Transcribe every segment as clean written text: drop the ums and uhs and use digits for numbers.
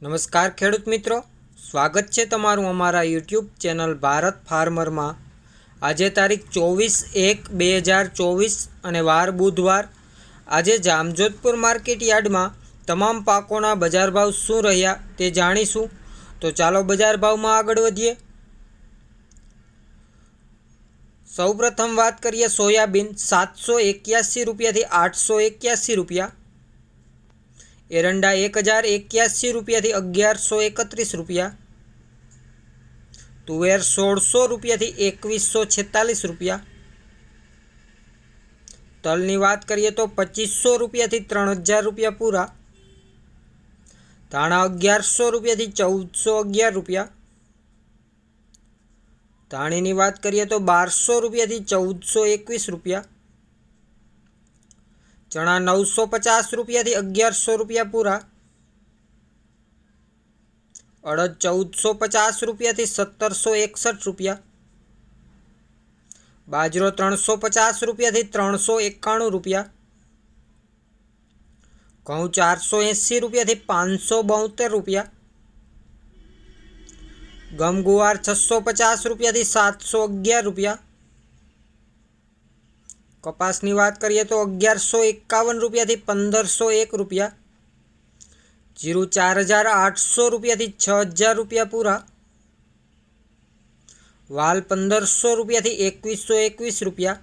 નમસ્કાર ખેડૂત મિત્રો, સ્વાગત છે તમારું અમારા યુટ્યુબ ચેનલ ભારત ફાર્મરમાં। આજે તારીખ 24/1/2024 અને વાર બુધવાર। આજે જામજોધપુર માર્કેટ યાર્ડમાં તમામ પાકોના બજાર ભાવ શું રહ્યા તે જાણીશું। તો ચાલો બજાર ભાવમાં આગળ વધીએ। સૌપ્રથમ વાત કરીએ સોયાબીન 781 રૂપિયાથી 881 રૂપિયા, एरंडा 1081 रुपया थी 1131 रुपया, तुवेर 1600 रुपया थी 2146 रुपया, तलनी बात करिए तो 2500 रुपया थी 3000 रुपया पूरा, धाणा 1100 रुपया थी 1411 रुपया, धाणी की बात करिए तो 1200 रुपया थी 1421 रुपया, चना 950 रुपया थी 1100 रुपया पूरा, अड़द 1450 रुपया थी 1761 रुपया, बाजरो 350 रुपया थी 391 रुपया, घऊँ 480 रुपया थी 572 रुपया, गम गुवार 650 रुपया थी 711 रुपया, कपास की बात करिए तो 1151 रुपया थी 1501 रुपया, जीरु 4800 रुपया थी 6000 रुपया पूरा, वाल 1500 रुपया थी 2121 रुपया,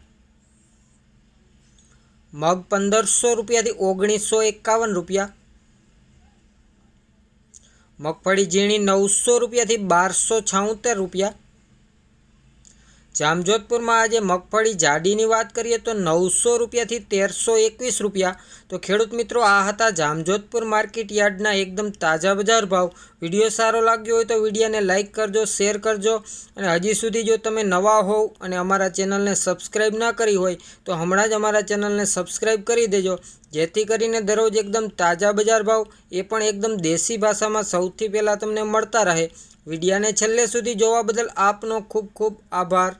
मग 1500 रुपया थी 1951 रुपया, मगफड़ी झीणी 900 रुपया थी 1276 रुपया। जामजोधपुर में आज मगफड़ी जाडी की बात करिए तो 900 रुपया थी 1321 रुपया। तो खेडूत मित्रों आ हता जामजोधपुर मार्केट यार्डना एकदम ताजा बजार भाव। विडियो सारो लाग्यो हो तो विडियो ने लाइक करजो, शेर करजो और हजी सुधी जो तमे नवा हो और अमरा चेनल ने सब्सक्राइब ना करी होय तो हमणां ज अमरा चेनल ने सब्सक्राइब करी देजो, जेथी करीने दररोज एकदम ताजा बजार भाव ए पण एकदम देशी भाषा में सौथी पहला तमने मळता रहे। विडियो ने छेल्ले सुधी जोवा बदल आपनो खूब खूब आभार।